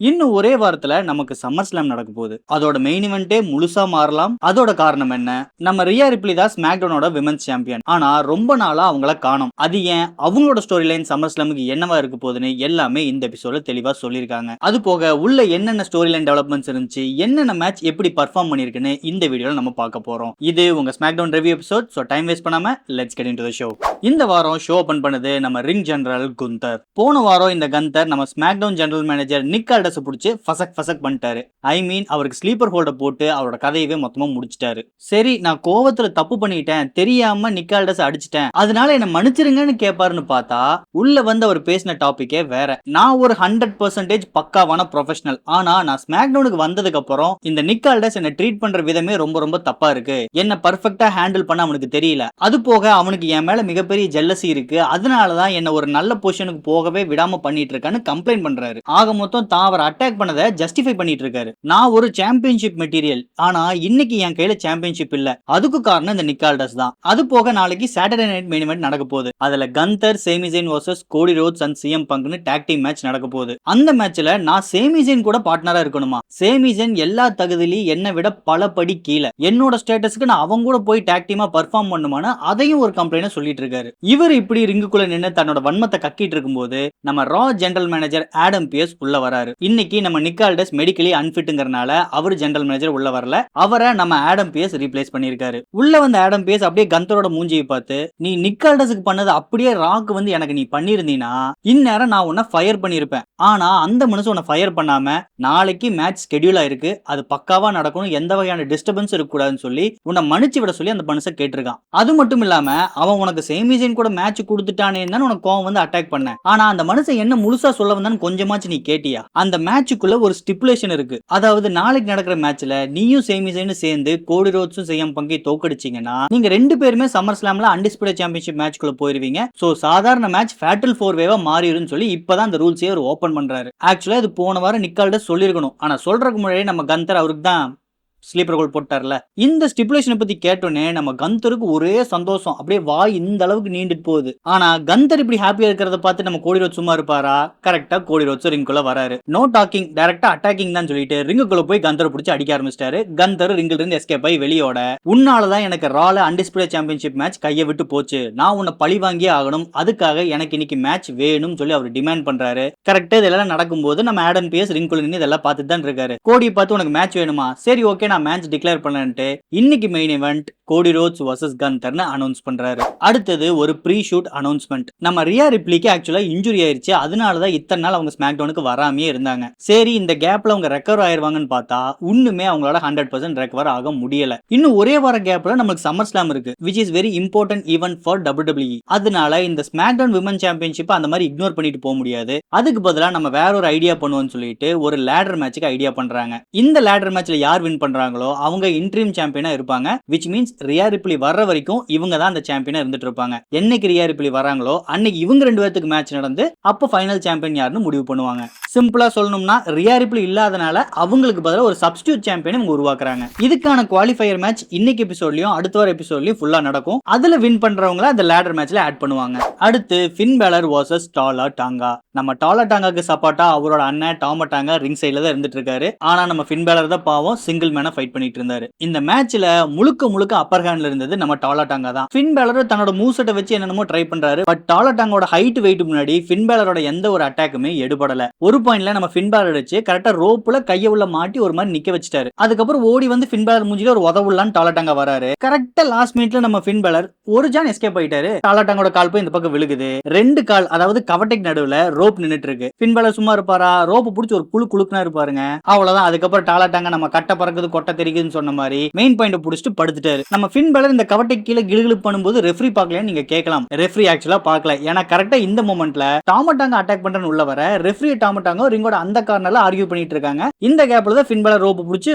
இன்னும் ஒரே வாரத்துல நமக்கு சம்மர் ஸ்லாம் நடக்க போகுது. அதோட மெயின் இவெண்டே முழுசா மாறலாம். அதோட காரணம் என்ன? நம்ம ரியா ரிப்ளி தான் ஸ்மாக்டவுனோட விமென்ஸ் சாம்பியன். ஆனா ரொம்ப நாளா அவங்கள காணோம். அது ஏன்? அவங்களோட ஸ்டோரி லைன் சம்மர் ஸ்லாமுக்கு என்னவா இருக்க போகுதுன்னு எல்லாமே இந்த எபிசோட்ல தெளிவா சொல்லியிருக்காங்க. அது போக உள்ள என்னென்ன ஸ்டோரி லைன் டெவலப்மெண்ட்ஸ் இருந்துச்சு, என்னென்ன மேட்ச் எப்படி பர்ஃபார்ம் பண்ணிருக்குன்னு இந்த வீடியோல நம்ம பார்க்க போறோம். இது உங்க SmackDown review episode. So time waste பண்ணாம let's get into the show. இந்த வாரம் ஷோ ஓபன் பண்ணது நம்ம ரிங் ஜெனரல் குந்தர். போன வாரம் இந்த கந்தர் நம்ம ஸ்மாக்டவுன் ஜெனரல் மேனேஜர் நிக் ஆல்டஸ் புடிச்சு ஃபசக் பண்ணிட்டாரு. ஐ மீன் அவருக்கு ஸ்லீப்பர் ஹோல்ட போட்டு அவரோட கதையவே மொத்தமா முடிச்சிட்டாரு. சரி, நான் கோவத்துல தப்பு பண்ணிட்டேன், தெரியாம நிக் ஆல்டஸ் அடிச்சிட்டேன், அதனால என்ன மன்னிச்சிருங்கன்னு கேட்பாருன்னு பார்த்தா உள்ள வந்து அவர் பேசின டாபிக்கே வேற. நான் ஒரு 100% பக்காவான ப்ரொஃபஷனல். ஆனா நான் ஸ்மாக்டவுனுக்கு வந்ததுக்கு அப்புறம் இந்த நிக் ஆல்டஸ் என்ன ட்ரீட் பண்ற விதமே ரொம்ப ரொம்ப தப்பா இருக்கு. என்ன பர்ஃபெக்ட்டா ஹேண்டில் பண்ண அவனுக்கு தெரியல. அது போக அவனுக்கு என் மேல மிகப்பெரிய ஜெல்லசி இருக்கு. அதனாலதான் என்ன ஒரு நல்ல பொசிஷனுக்கு போகவே விடாம பண்ணிட்டு இருக்கான்னு கம்ப்ளைண்ட் பண்றாரு. ஆக மொத்தம் தான் அவர் அட்டாக் பண்ணதை ஜஸ்டிஃபை பண்ணிட்டு இருக்காரு. நான் ஒரு சாம்பியன்ஷிப் மெட்டீரியல், ஆனா இன்னைக்கு என் கையில சாம்பியன்ஷிப் இல்ல. அதுக்கு காரணம் இந்த நிக் ஆல்டஸ் தான். அது போக நாளைக்கு சாட்டர்டே நைட் மெயின் இவென்ட் நடக்க போகுது. அதுல Gunther, Sami Zayn versus Cody Rhodes and CM பங்க்னு டாக் டீம் மேட்ச் நடக்க போகுது. அந்த மேட்ச்ல நான் சேமி ஜெயின் கூட பார்ட்னரா இருக்கணுமா? சேமி ஜெயின் எல்லா தகுதியிலும் என்னை விட பல படி கீழே. என்னோட ஸ்டேட்டஸ்க்கு நான் அவங்க கூட போய் டாக் டீமா பர்ஃபார்ம் பண்ணுமான்னு அதையும் ஒரு கம்ப்ளைண்ட் சொல்லிட்டு இருக்காரு. இவர் இப்படி ரிங்குக்குள்ள நின்று தன்னோட வன்மத்தை கக்கிட்டு இருக்கும்போது நம்ம ரா ஜெனரல் மேனேஜர் ஆடம் பியர்ஸ் உள்ள வராரு. இன்னைக்கு நம்ம நிக் ஆல்டஸ் மெடிக்கலி அன்ஃபிட்ங்கறனால அவர் ஜெனரல் மேனேஜர் உள்ள வரல. அவரை நம்ம ஆடம் பியர்ஸ் ரீப்ளேஸ் பண்ணிருக்காரு. உள்ள வந்த ஆடம் பியர்ஸ் அப்படியே கந்தரோட மூஞ்சியை பார்த்து, நீ நிக் ஆல்டஸ்க்கு பண்ணது அப்படியே ராக்கு வந்து எனக்கு நீ பண்ணிருந்தீனா இந்நேரம் நான் உன்னை ஃபயர் பண்ணிருப்பேன். ஆனா அந்த மனுஷன் உன்னை ஃபயர் பண்ணாம நாளைக்கு மேட்ச் ஸ்கெடியூல் ஆயிருக்கு, அது பக்காவா நடக்கணும், எந்த வகையான டிஸ்டர்பன்ஸ் இருக்க கூடாதுன்னு சொல்லி உன்னை மன்னிச்சு விட சொல்லி அந்த மனுஷன் கேட்டிருக்கான். அது மட்டும் இல்லாம அவன் உனக்கு சேமிஜன் கூட மேட்ச் கொடுத்துட்டானே தான் உனக்கு கோவம் வந்து அட்டாக் பண்ண. ஆனா அந்த மனுஷன் என்ன முழுசா சொல்ல வந்தான்னு கொஞ்சமாச்சு நீ கேட்டியா? அந்த மேட்சுக்குள்ள ஒரு ஸ்டிப்புலேஷன் இருக்கு. அதாவது நாளைக்கு நடக்கிற மேட்ச்ல நீயும் சேமிசைன்னு சேர்ந்து கோடி ரோட்ஸும் சிஎம் பங்கை தோக்கடிச்சீங்கன்னா நீங்க ரெண்டு பேருமே சம்மர் ஸ்லாம்ல அன்டிஸ்பியூட்டட் சாம்பியன்ஷிப் மேட்ச்க்குள்ள போயிருவீங்க. சோ சாதாரண மேட்ச் ஃபேட்டல் 4 வேவா மாறிடும்னு சொல்லி இப்பதான் அந்த ரூல்ஸே அவர் ஓபன் பண்றாரு. ஆக்சுவலா இது போன வாரம் நிக் ஆல்டஸ் சொல்லிருக்கணும். ஆனா சொல்றதுக்கு முன்னாடி நம்ம கந்தர் அவருக்கு தான் ஸ்லீப்பர் கோல் போட்டார்ல. இந்த ஸ்டிப்புலேஷனை பத்தி கேட்டோன்னே நம்ம கந்தருக்கு ஒரே சந்தோஷம், அப்படியே வாய் இந்த அளவுக்கு நீண்டுட்டு போகுது. ஆனா கந்தர் இப்படி ஹாப்பியா இருக்கிறத பார்த்து நம்ம கோடி ரோட் சும்மா இருப்பாரா? கரெக்டா கோடி ரோட்ஸ் ரிங்குக்குள்ள வராரு. நோ டாக்கிங், டைரக்டா அட்டாக்கிங் தான் சொல்லிட்டு ரிங்குக்குள்ள போய் கந்தரை பிடிச்சி அடிக்க ஆரம்பிச்சிட்டாரு. கந்தர் ரிங்கில் இருந்து எஸ்கேப் ஆகி வெளியோட, உன்னாலதான் எனக்கு ரால அன்டிஸ்பியூட்டட் சாம்பியன்ஷிப் மேட்ச் கையை விட்டு போச்சு, நான் உன்னை பழி வாங்கியே ஆகணும், அதுக்காக எனக்கு இன்னைக்கு மேட்ச் வேணும்னு சொல்லி அவர் டிமாண்ட் பண்றாரு. கரெக்டா இதெல்லாம் நடக்கும்போது நம்ம ஆடம் பியர்ஸ் ரிங்குக்குள்ள நின்று இதெல்லாம் பார்த்துட்டு தான் இருக்காரு. கோடியை பார்த்து உனக்கு மேட்ச் வேணுமா? சரி ஓகே, நான் மேட்ச் டிக்ளேர் பண்ணேன்ட்டு இன்னைக்கு main event Cody Rhodes versus கந்தர்னு அனௌன்ஸ் பண்றாரு. அடுத்தது ஒரு ப்ரீ ஷூட் அனௌன்ஸ்மெண்ட். நம்ம ரியா ரிப்ளிக்கு ஆக்சுவலா இன்ஜுரி ஆயிருச்சு, அதனாலதான் இத்தனை நாள் அவங்க ஸ்மாக்டவுனுக்கு வராமே இருந்தாங்க. சரி, இந்த கேப்ல அவங்க ரெக்கவர் ஆயிருவாங்கன்னு பார்த்தா இன்னுமே அவங்களால 100% ரெக்கவர் ஆக முடியல. இன்னும் ஒரே வார கேப்ல நமக்கு சம்மர் ஸ்லாம் இருக்கு, which is very important event for WWE. அதனால இந்த ஸ்மாக்டவுன் விமன் சாம்பியன்ஷிப் அந்த மாதிரி இக்னோர் பண்ணிட்டு போக முடியாது. அதுக்கு பதிலா நம்ம வேற ஒரு ஐடியா பண்ணுவோம்னு சொல்லிட்டு ஒரு லேடர் மேட்சுக்கு ஐடியா பண்றாங்க. இந்த லேடர் மேட்ச்ல யார் வின் பண்றாங்களோ அவங்க இன்ட்ரீம் சாம்பியனா இருப்பாங்க. which means ரியா ரிப்ளி வர்ற வரைக்கும் இவங்க தான் அந்த சாம்பியனா இருந்துட்டு இருப்பாங்க. என்னைக்கு ரியா ரிப்ளி வராங்களோ அன்னைக்கு இவங்க ரெண்டு பேருக்கு மேட்ச் நடந்து அப்ப ஃபைனல் சாம்பியன் யாருன்னு முடிவு பண்ணுவாங்க. சிம்பிளா சொல்லணும்னா ரியா ரிப்ளி இல்லாதனால அவங்களுக்கு பதிலா ஒரு சப்ஸ்டிட்யூட் சாம்பியனை இவங்க உருவாக்குறாங்க. இதுக்கான குவாலிஃபயர் மேட்ச் இன்னைக்கு எபிசோட்லயும் அடுத்த வார எபிசோட்லயும் ஃபுல்லா நடக்கும். அதுல வின் பண்றவங்கள அந்த லேடர் மேட்ச்ல ஆட் பண்ணுவாங்க. அடுத்து ஃபின் பேலர் வர்சஸ் டாலா டாங்கா. நம்ம டாலா டாங்காக்கு சப்போர்ட்டா அவரோட அண்ணன் டாமா டாங்கா ரிங் சைடுல தான் இருந்துட்டு இருக்காரு. ஆனா நம்ம ஃபின் பேலர் தான் பாவம் சிங்கிள் மேனா ஃபைட் பண்ணிட்டு இருந்தாரு. இந்த மேட்ச்ல முழுக்க அப்பர் ஹேண்ட்ல இருந்தது நம்ம டாலா டாங்கா தான். ஃபின் பேலர் தன்னோட மூவ்செட்டை வச்சு என்னென்னமோ ட்ரை பண்றாரு. பட் டாலா டாங்கோட ஹைட் வெயிட் முன்னாடி ஃபின் பேலரோட எந்த ஒரு அட்டாக்குமே எடுபடல. ஒரு பாயிண்ட்ல நம்ம ஃபின் பேலர் வச்சு கரெக்டா ரோப்ல கைய உள்ள மாட்டி ஒரு மாதிரி நிக்க வச்சிட்டாரு. அதுக்கப்புறம் ஓடி வந்து ஃபின் பேலர் மூஞ்சில ஒரு உதவுலான்னு டாலா டாங்கா வராரு. கரெக்டா லாஸ்ட் மினிட்ல நம்ம ஃபின் பேலர் ஒரு ஜான் எஸ்கேப் ஆயிட்டாரு. டாலா டாங்கோட கால் போய் இந்த பக்கம் விழுகுது. ரெண்டு கால், அதாவது கவட்டைக்கு நடுவுல ரோப் நின்னுட்டு இருக்கு. ஃபின் பேலர் சும்மா இருப்பாரா? ரோப் புடிச்சு ஒரு குழுக்குனா இருப்பாருங்க. அவ்வளவுதான். அதுக்கப்புறம் டாலா டாங்கா நம்ம கட்ட பறக்குது கொட்டை தெரிக்குதுன்னு சொன்ன மாதிரி மெயின் பாயிண்ட் புடிச்சிட்டு படுத்துட்டாரு. நம்ம ஃபின் பேலர் இந்த கவட்டை கீழே கிளுகிளு பண்ணும்போது ரெஃப்ரி பார்க்கலையான்னு நீங்க கேட்கலாம். ரெஃப்ரி ஆக்சுவலா பார்க்கல. ஏன்னா கரெக்டா இந்த மொமெண்ட்ல டாமா டாங்கா அட்டாக் பண்றன்னு உள்ள வர ரெஃப்ரி டாமா டாங்கா ரிங்கோட அந்த கார்னர்ல ஆர்கியூ பண்ணிட்டு இருக்காங்க. இந்த கேப்ல தான் ஃபின் பேலர் ரோப் புடிச்சு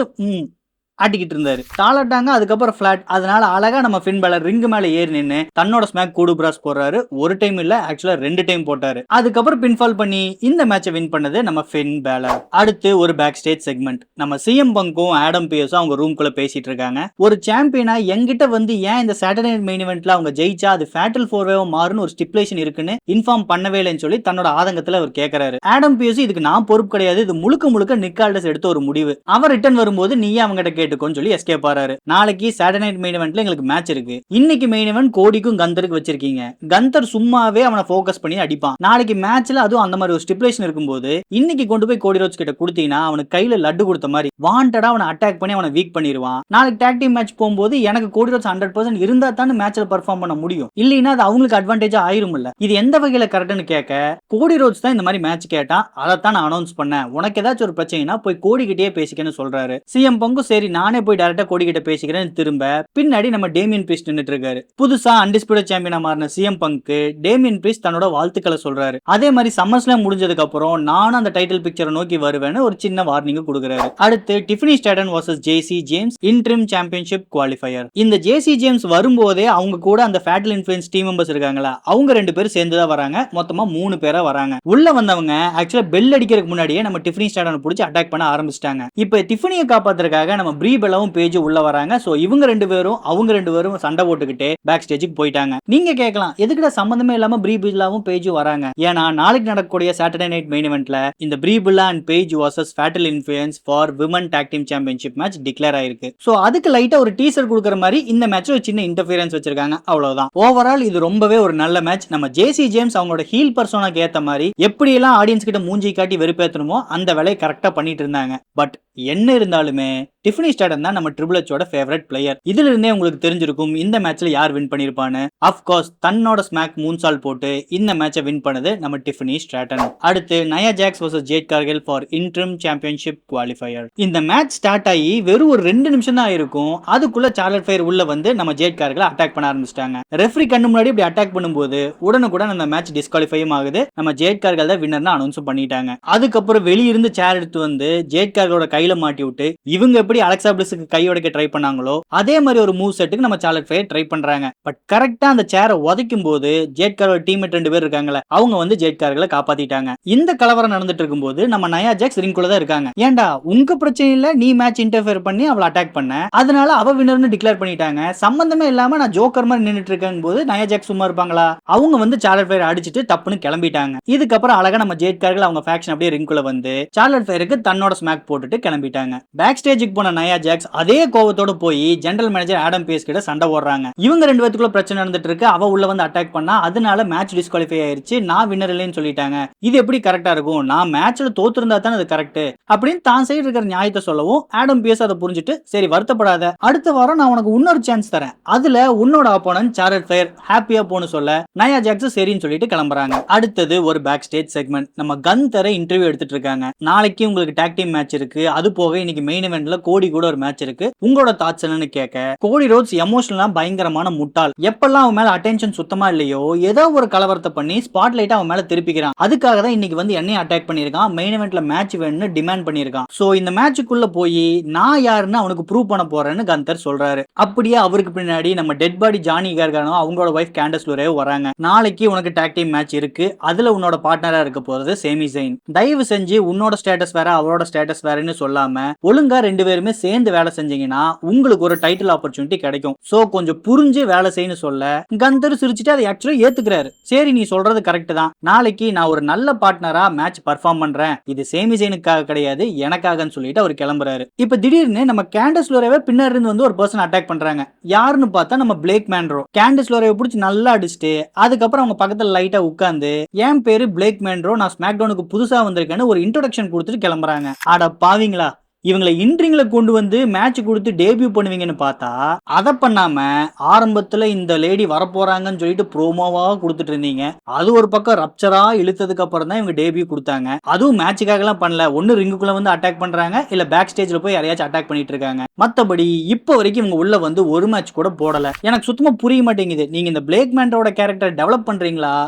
ஆட்டிக்கிட்டு இருந்தாரு. தாளாட்டாங்க, அதுக்கப்புறம் ஃபிளாட். அதனால அழகா நம்ம ஃபின் பேலர் ரிங் மேல ஏறி நின்னு தன்னோட ஸ்மாக் கூடு பிராஸ் போடுறாரு. ஒரு டைம் இல்ல, ஆக்சுவலா 2 டைம் போட்டாரு. அதுக்கப்புறம் பின்ஃபால் பண்ணி இந்த மேட்சை வின் பண்ணது நம்ம ஃபின் பேலர். அடுத்து ஒரு பேக் ஸ்டேஜ் செக்மெண்ட். நம்ம சிஎம் பங்கும் ஆடம் பியர்ஸும் அவங்க ரூம்குள்ள பேசிட்டு இருக்காங்க. ஒரு சாம்பியனா என்கிட்ட வந்து ஏன் இந்த சாட்டர்டே மெயின் இவென்ட்ல அவங்க ஜெயிச்சா அது ஃபேட்டல் 4-வே மாறுன்னு ஒரு ஸ்டிப்புலேஷன் இருக்குன்னு இன்ஃபார்ம் பண்ணவே இல்லைன்னு சொல்லி தன்னோட ஆதங்கத்துல அவர் கேட்கறாரு. ஆடம் பியர்ஸ் இதுக்கு நான் பொறுப்பு கிடையாது, இது முழுக்க முழுக்க நிக் ஆல்டஸ் எடுத்த ஒரு முடிவு. அவர் ரிட்டர்ன் வரும்போது நீயே அவங்ககிட்ட கேட்டுக்கோன்னு சொல்லி எஸ்கேப் ஆறாரு. நாளைக்கு சாட்டர்டே நைட் மெயின் இவென்ட்ல எங்களுக்கு மேட்ச் இருக்கு. இன்னைக்கு மெயின் இவென்ட் கோடிக்கும் கந்தருக்கு வச்சிருக்கீங்க. கந்தர் சும்மாவே அவனை ஃபோக்கஸ் பண்ணி அடிப்பான். நாளைக்கு மேட்ச்ல அதுவும் அந்த மாதிரி ஒரு ஸ்டிப்புலேஷன் இருக்கும்போது இன்னைக்கு கொண்டு போய் கோடி ரோட்ஸ் கிட்ட கொடுத்தீங்கன்னா அவனுக்கு கையில லட்டு கொடுத்த மாதிரி வாண்டடா அவனை அட்டாக் பண்ணி அவனை வீக் பண்ணிடுவான். நாளைக்கு டாக் டீம் மேட்ச் போகும்போது எனக்கு கோடி ரோட்ஸ் 100% இருந்தா தான் மேட்ச்ல பெர்ஃபார்ம் பண்ண முடியும், இல்லைன்னா அது அவங்களுக்கு அட்வான்டேஜா ஆயிரும்ல. இது எந்த வகையில கரெக்ட்னு கேட்க கோடி ரோட்ஸ் தான் இந்த மாதிரி மேட்ச் கேட்டா அதைத்தான் நான் அனௌன்ஸ் பண்ணேன், உனக்கு ஏதாச்சும் ஒரு பிரச்சனைனா போய் கோடி கிட்டே பேசிக்கன்னு சொல்றாரு. சிஎம் பங்கு சரி நானே போய் டைரக்டா கோடி கிட்ட பேசிக்கிறேன். திரும்ப பின்னாடி நம்ம டேமியன் பிரீஸ்ட் நின்னுட்டு இருக்காரு. புதுசா அன்டிஸ்பியூட்டட் சாம்பியனா மாறின சிஎம் பங்கு டேமியன் பிரீஸ்ட் தன்னோட வாழ்த்துக்களை சொல்றாரு. அதே மாதிரி சம்மர்ஸ்லாம் முடிஞ்சதுக்கு அப்புறம் நானும் அந்த டைட்டில் பிக்சரை நோக்கி வருவேன்னு ஒரு சின்ன வார்னிங் கொடுக்குறாரு. அடுத்து டிஃபனி ஸ்டாடன் vs ஜேசி ஜேம்ஸ் இன்ட்ரிம் சாம்பியன்ஷிப் குவாலிஃபயர். இந்த ஜேசி ஜேம்ஸ் வரும்போதே அவங்க கூட அந்த ஃபேட்டல் இன்ஃப்ளூயன்ஸ் டீம் மெம்பர்ஸ் இருக்காங்களா, அவங்க 2 பேரும் சேர்ந்து தான் வராங்க. மொத்தமா 3 பேரா வராங்க. உள்ள வந்தவங்க ஆக்சுவலா பெல் அடிக்கிறதுக்கு முன்னாடியே நம்ம டிஃபனி ஸ்டாடனை பிடிச்சி அட்டாக் பண்ண ஆரம்பிச்சிட்டாங்க. இப்போ டிஃபனியை காப்பாத்துறதுக்காக நம்ம ப்ரீ பெல்லாவும் பேஜ் உள்ள வராங்க. சோ இவங்க 2 பேரும் அவங்க 2 பேரும் சண்டை போட்டுக்கிட்டு பேக் ஸ்டேஜுக்கு போயிட்டாங்க. நீங்க கேட்கலாம் எதுக்குடா சம்பந்தமே இல்லாம ப்ரீ பெல்லாவும் பேஜும் வராங்க. ஏன்னா நாளைக்கு நடக்கக்கூடிய சாட்டர்டே நைட் மெயின் இவென்ட்ல இந்த Brie Bella and Paige vs Fatal Influence for women tag team championship match declare ஆயிருக்கு. சோ அதுக்கு லைட்டா ஒரு டீசர் கொடுக்குற மாதிரி இந்த மேட்ச்ல ஒரு சின்ன இன்டர்ஃபியரன்ஸ் வச்சிருக்காங்க, அவ்வளவுதான். ஓவரால் இது ரொம்பவே ஒரு நல்ல மேட்ச். நம்ம ஜேசி ஜேம்ஸ் அவங்களோட ஹீல் பர்சோனாக்கு ஏத்த மாதிரி எப்படி எல்லாம் ஆடியன்ஸ் கிட்ட மூஞ்சி காட்டி வெறுப்பேத்தணுமோ அந்த வேலையை கரெக்டா பண்ணிட்டு இருந்தாங்க. பட் என்ன இருந்தாலுமே டிஃபனி ஸ்டாடன் தான் நம்ம ட்ரிபிள் எச்சோட ஃபேவரட் பிளேயர். இதுல இருந்தே உங்களுக்கு தெரிஞ்சிருக்கும் இந்த மேட்ச்ல யார் வின் பண்ணிருப்பான்னு. அஃப்கோர்ஸ் தன்னோட ஸ்மாக் மூன்சால் போட்டு இந்த மேட்சை வின் பண்ணது நம்ம டிஃபனி ஸ்டாடன். அடுத்து Nia Jax vs Jade Cargill for interim championship qualifier. இந்த மேட்ச் ஸ்டார்ட் ஆகி வெறும் ஒரு 2 நிமிஷம் தான் இருக்கும். அதுக்குள்ள சார்லட் ஃபயர் உள்ள வந்து நம்ம ஜேட் கார்கில் அட்டாக் பண்ண ஆரம்பிச்சிட்டாங்க. ரெஃப்ரி கண்ணு முன்னாடி இப்படி அட்டாக் பண்ணும்போது உடனுக்குடன் அந்த மேட்ச் டிஸ்குவாலிஃபையும் ஆகுது. நம்ம ஜேட் கார்கில் தான் வின்னர்னு அனௌன்ஸ் பண்ணிட்டாங்க. அதுக்கப்புறம் வெளியிருந்து சேர் எடுத்து வந்து ஜேட் கார்கிலோட கையில மாட்டி விட்டு இவங்க எப்படி அலெக்சா பிளிஸ்க்கு கை உடைக்க ட்ரை பண்ணாங்களோ அதே மாதிரி ஒரு மூவ் செட்டுக்கு நம்ம சார்லட் ஃபயர் ட்ரை பண்றாங்க. பட் கரெக்டா அந்த சேரை உதைக்கும் போது ஜேட் கார்கிலோட டீம்மேட் 2 பேர் இருக்காங்களே அவங்க வந்து ஜேட் கார்கிலை காப்பாத்திட்டாங்க. இந்த கலவரம் நடந்துட்டு இருக்கும்போது நம்ம நயா ஜாக்ஸ் ரிங்குள்ள தான் இருக்காங்க. ஏன்டா உங்க பிரச்சனை இல்ல, நீ மேட்ச் இன்டர்ஃபியர் பண்ணி அவளை அட்டாக் பண்ண, அதனால அவ வின்னர்னு டிக்ளேர் பண்ணிட்டாங்க. சம்பந்தமே இல்லாம நான் ஜோக்கர் மாதிரி நின்னுட்டு இருக்கேன் போது நயா ஜாக்ஸ் சும்மா இருப்பாங்களா? அவங்க வந்து சார்லட் ஃபயர் அடிச்சிட்டு டப்புன்னு கிளம்பிட்டாங்க. இதுக்கப்புறம் அழகா நம்ம ஜேட் கார்கில் அவங்க ஃபேக்ஷன் அப்படியே ரிங்குள்ள வந்து சார்லட் ஃபயருக்கு தன்னோட ஸ்மாக் போட்டுட்டு கிளம்பிட்டாங்க. பேக் ஸ்டேஜுக்கு போன நயா ஜாக்ஸ் அதே கோவத்தோட போய் ஜெனரல் மேனேஜர் ஆடம் பேஸ் கிட்ட சண்டை போடுறாங்க. இவங்க 2 பேத்துக்குள்ள பிரச்சனை நடந்துட்டு இருக்கு. அவ உள்ள வந்து அட்டாக் பண்ணா அதனால மேட்ச் டிஸ்குவாலிஃபை ஆயிருச்சு, நான் வின்னர் இல்லைன்னு சொல்லிட்டாங்க. இது எப்படி கரெக்டா இருக்கும்? நான் மேட்ச்ல தோத்துருந்தா தானே அது கரெக்ட் அப்படின்னு தான் சைடு இருக்கிற நியாயத்தை சொல்லவும் ஆடம் பேஸ் அதை புரிஞ்சுட்டு சரி வருத்தப்படாத, அடுத்த வாரம் நான் உனக்கு இன்னொரு சான்ஸ் தரேன், அதுல உன்னோட ஆப்போனன்ட் சார்லட் ஃபயர் ஹாப்பியா போன்னு சொல்ல நயா ஜாக்ஸ் சரின்னு சொல்லிட்டு கிளம்புறாங்க. அடுத்தது ஒரு பேக் ஸ்டேஜ் செக்மெண்ட். நம்ம கந்தரை இன்டர்வியூ எடுத்துட்டு இருக்காங்க. நாளைக்கு உங்களுக்கு டாக் டீம் மேட்ச் இருக்கு, அது போக இன்னைக்கு மெயின் இவென்ட்ல கோடி கூட ஒரு மேட்ச் இருக்கு, உங்களோட தாட்ஸ் என்னன்னு கேட்க கோடி ரோட்ஸ் எமோஷனலா பயங்கரமான முட்டாள். எப்பெல்லாம் அவன் மேல அட்டென்ஷன் சுத்தமா இல்லையோ ஏதோ ஒரு கலவரத்தை பண்ணி ஸ்பாட் லைட் அவன் மேல திருப்பிக்கிறான். அதுக்காக தான் இன்னைக்கு வந்து என்னையும் அட்டாக் பண்ணிருக்கான், மெயின் இவென்ட்ல மேட்ச் வேணும்னு டிமாண்ட் பண்ணிருக்கான். சோ இந்த மேட்சுக்குள்ள போய் நான் யாருன்னு அவனுக்கு ப்ரூவ் பண்ண போறேன்னு கந்தர் சொல்றாரு. அப்படியே அவருக்கு பின்னாடி நம்ம டெட் பாடி ஜானி கார்கானோ அவங்களோட வைஃப் கேண்டஸ் லூரே வராங்க. நாளைக்கு உனக்கு டாக் டீம் மேட்ச் இருக்கு, அதுல உன்னோட பார்ட்னரா இருக்க போறது சேமி ஜெயின். தயவு செஞ்சு உன்னோட ஸ்டேட்டஸ் வேற அவரோட ஸ்டேட்டஸ் வேறன்னு சொல்லாம ஒழுங்கா 2 பேருமே சேர்ந்து வேலை செஞ்சீங்கன்னா உங்களுக்கு ஒரு டைட்டில் ஆப்பர்ச்சுனிட்டி கிடைக்கும். சோ கொஞ்சம் புரிஞ்சு வேலை செய்யணும் சொல்ல கந்தர் சிரிச்சுட்டு அதை ஆக்சுவலா ஏத்துக்கிறாரு. சரி நீ சொல்றது கரெக்ட் தான், நாளைக்கு நான் ஒரு நல்ல பார்ட்னரா மேட்ச் பர்ஃபார்ம் பண்றேன், இது சேமி ஜெயினுக்காக கிடையாது எனக்காகன்னு சொல்லிட்டு அவர் கிளம்புறாரு. இப்ப திடீர்னு நம்ம கேண்டஸ் லோரேவை பின்னாடி இருந்து வந்து ஒரு பர்சன் அட்டாக் பண்றாங்க. யாருன்னு பார்த்தா நம்ம பிளேக் மேன்ரோ. கேண்டஸ் லோரேவை பிடிச்சி நல்லா அடிச்சுட்டு அதுக்கப்புறம் அவங்க பக்கத்துல லைட்டா உட்காந்து என் பேரு பிளேக் மேன்ரோ, நான் ஸ்மாக்டவுனுக்கு புதுசா வந்திருக்கேன்னு ஒரு இன்ட்ரோடக்ஷன் கொடுத்துட்டு கிளம்புறாங்க. அட பாவீங்களா, இவங்களை இன்ட்ரிங்ல கொண்டு வந்து மேட்ச் கொடுத்து டேபியூ பண்ணுவீங்கன்னு பார்த்தா அதை பண்ணாம ஆரம்பத்துல இந்த லேடி வரப்போறாங்கன்னு சொல்லிட்டு ப்ரோமோவா கொடுத்துட்டு இருந்தீங்க. அது ஒரு பக்கம் ரப்சரா இழுத்ததுக்கு அப்புறம் தான் இவங்க டேபியூ கொடுத்தாங்க. அதுவும் மேட்சுக்காக எல்லாம் பண்ணல, ஒன்னு ரிங்குக்குள்ள வந்து அட்டாக் பண்றாங்க இல்ல பேக் ஸ்டேஜ்ல போய் யாரையாச்சும் அட்டாக் பண்ணிட்டு இருக்காங்க. மத்தபடி இப்போ வரைக்கும் இவங்க உள்ள வந்து ஒரு மேட்ச் கூட போடல. எனக்கு சுத்தமா புரிய மாட்டேங்குது, நீங்க இந்த பிளேக் மேன்ரோட கேரக்டர் டெவலப் பண்றீங்களா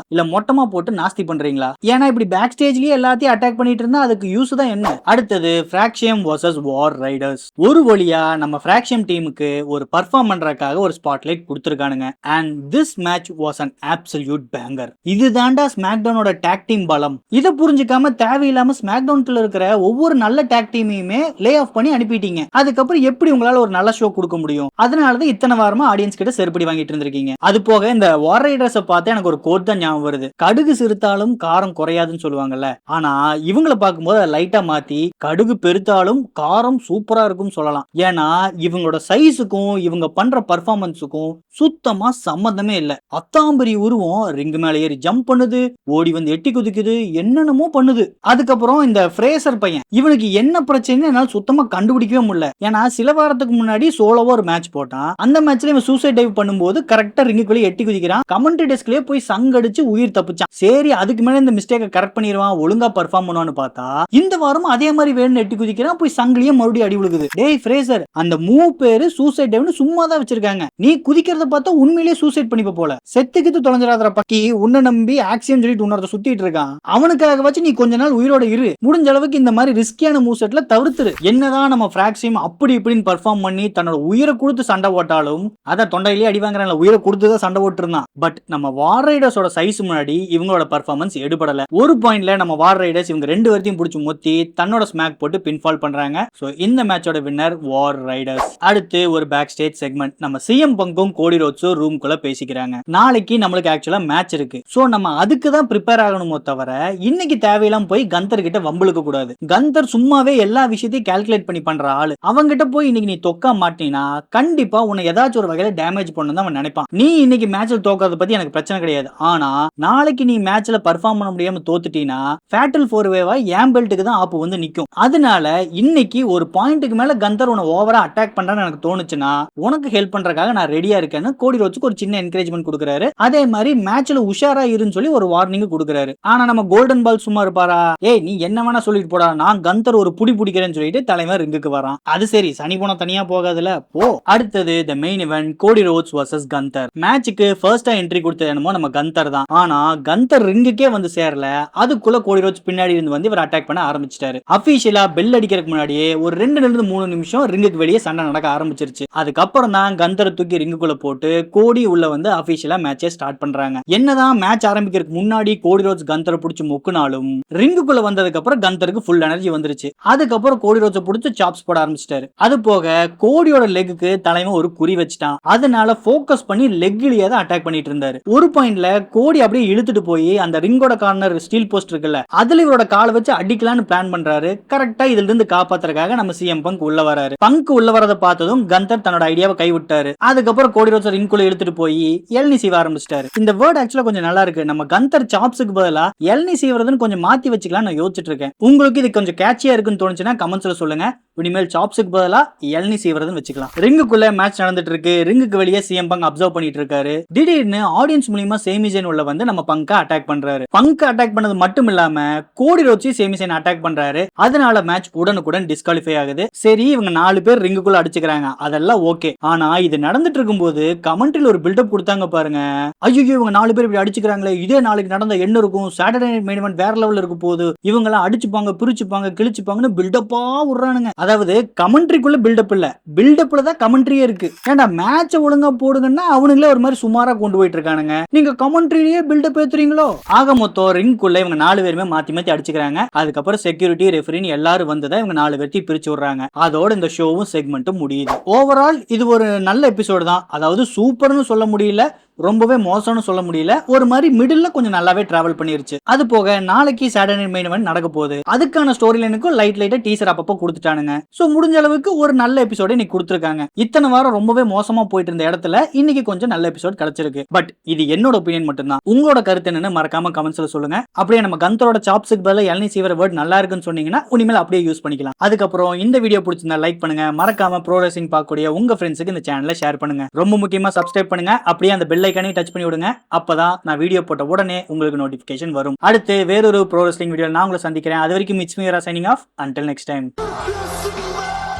இல்ல மொத்தமா போட்டு நாஸ்தி பண்றீங்களா? ஏன்னா இப்படி பேக் ஸ்டேஜ்லயே எல்லாத்தையும் அட்டாக் பண்ணிட்டு இருந்தா அதுக்கு யூஸ் தான் என்ன? அடுத்தது Fraxiom vs versus War Raiders. ஒரு வழியா நம்ம ஃபிராக்ஷன் டீமுக்கு ஒரு பர்ஃபார்ம் பண்றதுக்காக ஒரு ஸ்பாட்லைட் கொடுத்திருக்கானுங்க. And this match was an absolute banger. இது தாண்டா ஸ்மாக்டவுனோட டாக் டீம் பலம். இதை புரிஞ்சுக்காம தேவையில்லாம ஸ்மாக்டவுன்ல இருக்கிற ஒவ்வொரு நல்ல டாக் டீமையுமே லே ஆஃப் பண்ணி அனுப்பிட்டீங்க. அதுக்கப்புறம் எப்படி உங்களால ஒரு நல்ல ஷோ கொடுக்க முடியும்? அதனாலதான் இத்தனை வாரமா ஆடியன்ஸ் கிட்ட செருப்படி வாங்கிட்டு இருந்திருக்கீங்க. அது போக இந்த வார் ரைடர்ஸை பார்த்து எனக்கு ஒரு கோட் தான் ஞாபகம் வருது. கடுகு சிறுத்தாலும் காரம் குறையாதுன்னு சொல்லுவாங்கல்ல. ஆனா இவங்களை பார்க்கும்போது லைட்டா மாத்தி கடுகு பெருத்தாலும் காரம் சூப்பரா இருக்கும் சொல்லலாம். ஏன்னா இவங்களோட சைஸுக்கும் இவங்க பண்ற பர்ஃபார்மன்ஸுக்கும் சுத்தமா சம்மந்தமே இல்ல. அத்தாம்பரி உருவம் ரிங் மேல ஏறி ஜம்ப் பண்ணுது, ஓடி வந்து எட்டி குதிக்குது, என்னென்னமோ பண்ணுது. அதுக்கப்புறம் இந்த ஃப்ரேசர் பையன், இவனுக்கு என்ன பிரச்சனை என்னால சுத்தமா கண்டுபிடிக்கவே முடியல. ஏன்னா சில வாரத்துக்கு முன்னாடி சோலோவா ஒரு மேட்ச் போட்டான். அந்த மேட்ச்ல இவன் சூசைட் டைவ் பண்ணும்போது கரெக்டா ரிங்குக்குள்ளே எட்டி குதிக்கிறான். கமெண்ட்ரி டெஸ்க்லயே போய் சங்கடிச்சு உயிர் தப்பிச்சான். சரி அதுக்கு மேல இந்த மிஸ்டேக்கை கரெக்ட் பண்ணிடுவான், ஒழுங்கா பர்ஃபார்ம் பண்ணுவான்னு பார்த்தா இந்த வாரம் அதே மாதிரி வேணும் எட்டி குதிக்கிறான், போய் சங்கிலியே மறுபடியும் அடி விழுகுது. டேய் ஃப்ரேசர், அந்த மூவ் பேரு சூசைட் டைவ்னு சும்மா தான் வச்சிருக்காங்க. நீ குதிக்கிறத பார்த்தா உண்மையிலேயே சூசைட் பண்ணிப்ப போல. செத்துக்கிட்டு தொலைஞ்சிராதற பக்கி உன்னை நம்பி ஆக்சியம் சொல்லிட்டு உன்னொருத்த சுத்திட்டு இருக்கான். அவனுக்காக வச்சு நீ கொஞ்ச நாள் உயிரோட இரு. முடிஞ்ச அளவுக்கு இந்த மாதிரி ரிஸ்கியான மூவ் செட்ல தவிர்த்துரு. என்னதான் நம்ம ஃபிராக்ஷன் அப்படி இப்படின்னு பர்ஃபார்ம் பண்ணி தன்னோட உயிரை கொடுத்து சண்டை போட்டாலும் அத தொண்டையிலேயே அடி வாங்குறாங்க, உயிரை கொடுத்துதான் சண்டை போட்டு இருந்தான். பட் நம்ம வார் ரைடர்ஸோட சைஸ் முன்னாடி இவங்களோட பர்ஃபார்மன்ஸ் எடுபடல. ஒரு பாயிண்ட்ல நம்ம வார் ரைடர்ஸ் இவங்க ரெண்டு பேர்த்தையும் பிடிச்சி முத்தி தன்னோட ஸ்மாக் போட்டு பின்ஃபால் பண்றாங்க. சோ இந்த மேட்சோட வின்னர் வார் ரைடர்ஸ். அடுத்து ஒரு பேக் ஸ்டேஜ் செக்மெண்ட். நம்ம சிஎம் பங்கும் கோடி ரோட்ஸும் ரூம்குள்ள பேசிக்கிறாங்க. நாளைக்கு நம்மளுக்கு ஆக்சுவலா மேட்ச் இருக்கு. சோ நம்ம அதுக்கு தான் ப்ரிப்பேர் ஆகணுமோ தவிர இன்னைக்கு தேவையில்லாம போய் கந்தர் கிட்ட வம்பளுக்க கூடாது. கந்தர் சும்மாவே எல்லா விஷயத்தையும் கால்குலேட் பண்ணி பண்ற ஆளு. அவங்கிட்ட போய் இன்னைக்கு நீ தொக்கா மாட்டினா கண்டிப்பா உன்னை ஏதாச்சும் ஒரு வகையில டேமேஜ் பண்ணணும் அவன் நினைப்பான். நீ இன்னைக்கு மேட்ச்ல தோக்கறத பத்தி எனக்கு பிரச்சனை கிடையாது. ஆனா நாளைக்கு நீ மேட்ச்ல பர்ஃபார்ம் பண்ண முடியாம தோத்துட்டீனா ஃபேட்டல் 4-வேவா என் பெல்ட்டுக்கு தான் ஆப்பு வந்து நிக்கும். அதனால இன்னைக்கு ஒரு பாயிண்ட்டுக்கு மேல கந்தர் உன்னை ஓவரா அட்டாக் பண்றான்னு எனக்கு தோணுச்சுன்னா உனக்கு ஹெல்ப் பண்றதுக்காக நான் ரெடியா இருக்கேன்னு கோடி ரோட்ஸ்க்கு ஒரு சின்ன என்கரேஜ்மெண்ட் கொடுக்குறாரு. அதே மாதிரி மேட்ச்ல உஷாரா இருன்னு சொல்லி ஒரு வார்னிங் கொடுக்குறாரு. ஆனா நம்ம கோல்டன் பால் சும்மா இருப்பாரா? ஏய் நீ என்ன வேணா சொல்லிட்டு போடா, நான் கந்தர் ஒரு புடி பிடிக்கிறேன்னு சொல்லிட்டு தலைவர் ரிங்குக்கு வரான். அது சரி, சனி போன தனியா போகாதுல போ. அடுத்தது the main event, Cody Rhodes versus Gunther. மேட்சுக்கு ஃபர்ஸ்டா என்ட்ரி கொடுத்தது என்னமோ நம்ம கந்தர் தான். ஆனா கந்தர் ரிங்குக்கே வந்து சேரல. அதுக்குள்ள கோடி ரோட்ஸ் பின்னாடி இருந்து வந்து இவர் அட்டாக் பண்ண ஆரம்பிச்சிட்டாரு. அபிஷியலா பெல் அடிக்கிறதுக்கு முன்னாடியே ஒரு 2-3 நிமிஷம் ரிங்குக்கு வெளியே சண்டை நடக்க ஆரம்பிச்சிருச்சு. அதுக்கப்புறம் தான் கந்தரை தூக்கி ரிங்குக்குள்ள போட்டு கோடி உள்ள வந்து அபிஷியலா மேட்சை ஸ்டார்ட் பண்றாங்க. என்னதான் மேட்ச் ஆரம்பிக்கிறதுக்கு முன்னாடி கோடி ரோட்ஸ் கந்தரை பிடிச்சி மொக்குனாலும் ரிங்குக்குள்ள வந்ததுக்கு அப்புறம் கந்தருக்கு ஃபுல் எனர்ஜி வந்துருச்சு. அதுக்கப்புறம் கோடி ரோட்ஸை பிடிச்சி சாப்ஸ் போட ஆரம்பிச்சிட்டாரு. அது போக கோடியோட லெக்குக்கு தலைமை ஒரு குறி வச்சுட்டான். அதனால போக்கஸ் பண்ணி லெக்லயே தான் அட்டாக் பண்ணிட்டு இருந்தாரு. ஒரு பாயிண்ட்ல கோடி அப்படியே இழுத்துட்டு போய் அந்த ரிங்கோட கார்னர் ஸ்டீல் போஸ்ட் இருக்குல்ல, அதுல இவரோட காலை வச்சு அடிக்கலான்னு பிளான் பண்றாரு. கரெக்டா இதுல இருந்து காப்பாத்துறதுக்காக நம்ம சிஎம் பங்க் உள்ள வராரு. பங்க் உள்ள வரத பார்த்ததும் கந்தர் தன்னோட ஐடியாவை கைவிட்டாரு. அதுக்கப்புறம் கோடி ரோட்ஸ் ரிங்குள்ள இழுத்துட்டு போய் எல்னி சீவ ஆரம்பிச்சிட்டாரு. இந்த வேர்ட் ஆக்சுவலா கொஞ்சம் நல்லா இருக்கு. நம்ம கந்தர் சாப்ஸுக்கு பதிலா எல்னி சீவறதுன்னு கொஞ்சம் மாத்தி வச்சுக்கலாம் நான் யோசிச்சுட்டு இருக்கேன். உங்களுக்கு இது கொஞ்சம் கேட்சியா இருக்குன்னு தோணுச்சுன்னா கமெண்ட்ஸ்ல சொல்லுங்க. இனிமேல் சாப்ஸுக்கு பதிலா எல்னி சீவறதுன்னு வச்சுக்கலாம். ரிங்குக்குள்ள மேட்ச் நடந்துட்டு இருக்கு. ரிங்குக்கு வெளியே சிஎம் பங்க் அப்சர்வ் பண்ணிட்டு இருக்காரு. திடீர்னு ஆடியன்ஸ் மூலமா சேமிசன் உள்ள வந்து நம்ம பங்க அட்டாக் பண்றாரு. பங்க அட்டாக் பண்ணது மட்டும் இல்லாம கோடி ரோட்ஸி சேமிசன் அட்டாக் பண்றாரு. அதனால மேட்ச் உடனுக்குடன் டிஸ்குவாலிஃபை ஆகுது. சரி இவங்க 4 பேர் ரிங்குக்குள்ள அடிச்சுக்கிறாங்க, அதெல்லாம் ஓகே. ஆனா இது நடந்துட்டு இருக்கும்போது கமெண்ட்ரியில ஒரு பில்டப் கொடுத்தாங்க பாருங்க. ஐயோ இவங்க 4 பேர் இப்படி அடிச்சுக்கிறாங்களே, இதே நாளைக்கு நடந்த என்ன இருக்கும், சாட்டர்டே நைட் மெயின் இவென்ட் வேற லெவல்ல இருக்கும் போது இவங்க எல்லாம் அடிச்சுப்பாங்க, பிரிச்சுப்பாங்க, கிழிச்சுப்பாங்கன்னு பில்டப்பா விடுறானுங்க. அதாவது கமெண்ட்ரிக்குள்ள பில்டப் இல்ல, பில்டப்ல தான் கமெண்ட்ரியே இருக்கு. ஏன்டா மேட்சை ஒழுங்கா போடுங்கன்னா அவனுங்களே ஒரு மாதிரி சுமாரா கொண்டு போயிட்டு இருக்கானுங்க, நீங்க கமெண்ட்ரியிலேயே பில்டப் ஏத்துறீங்களோ. ஆக மொத்தம் ரிங்குக்குள்ள இவங்க 4 பேருமே மாத்தி மாத்தி அடிச்சுக்கிறாங்க. அதுக்கப்புறம் செக்யூரிட்டி ரெஃபரின்னு எல்லாரும் வந்துதான் இவங்க 4 பேர்த்தையும் பிரிச்சு விடுறாங்க. அதோட இந்த ஷோவும் செக்மெண்ட்டும் முடியுது. ஓவரால் இது ஒரு நல்ல எபிசோடு தான். அதாவது சூப்பர்னு சொல்ல முடியல, ரொம்பவே மோசம்னு சொல்ல முடியல, ஒரு மாதிரி மிடில்ல கொஞ்சம் நல்லாவே டிராவல் பண்ணிருச்சு. அது போக நாளைக்கு சாட்டர்டே மெயின் இவென்ட் நடக்க போகுது. அதுக்கான ஸ்டோரி லைனுக்கும் லைட்டா டீசர் அப்பப்போ கொடுத்துட்டானுங்க. சோ முடிஞ்ச அளவுக்கு ஒரு நல்ல எபிசோட இன்னைக்கு கொடுத்துருக்காங்க. இத்தனை வாரம் ரொம்பவே மோசமா போயிட்டு இருந்த இடத்துல இன்னைக்கு கொஞ்சம் நல்ல எபிசோட் கிடைச்சிருக்கு. பட் இது என்னோட ஒப்பீனியன் மட்டும் தான். உங்களோட கருத்து என்னன்னு மறக்காம கமெண்ட்ஸ்ல சொல்லுங்க. அப்படியே நம்ம கந்தரோட சாப்ஸுக்கு பதிலா எல்னி சீவர வேர்ட் நல்லா இருக்குன்னு சொன்னீங்கன்னா இனிமேல் அப்படியே யூஸ் பண்ணிக்கலாம். அதுக்கப்புறம் இந்த வீடியோ பிடிச்சிருந்தா லைக் பண்ணுங்க. மறக்காம ப்ரோ ரெஸ்லிங் பார்க்கக்கூடிய உங்க ஃப்ரெண்ட்ஸுக்கு இந்த சேனலை ஷேர் பண்ணுங்க. ரொம்ப முக்கியமா சப்ஸ்கிரைப் பண்ணுங்க. அப்படியே அந்த பெல் ஐகானை டச் பண்ணி விடுங்க. அப்பதான் நான் வீடியோ போட்ட உடனே உங்களுக்கு நோட்டிபிகேஷன் வரும். அடுத்து வேறொரு ப்ரோ ரெஸ்லிங் வீடியோ நான் உங்களை சந்திக்கிறேன். அது வரைக்கும் it's me Yura signing off. Until next time.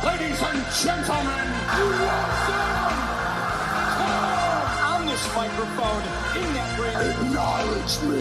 Ladies and gentlemen, on this microphone in that ring, acknowledge me.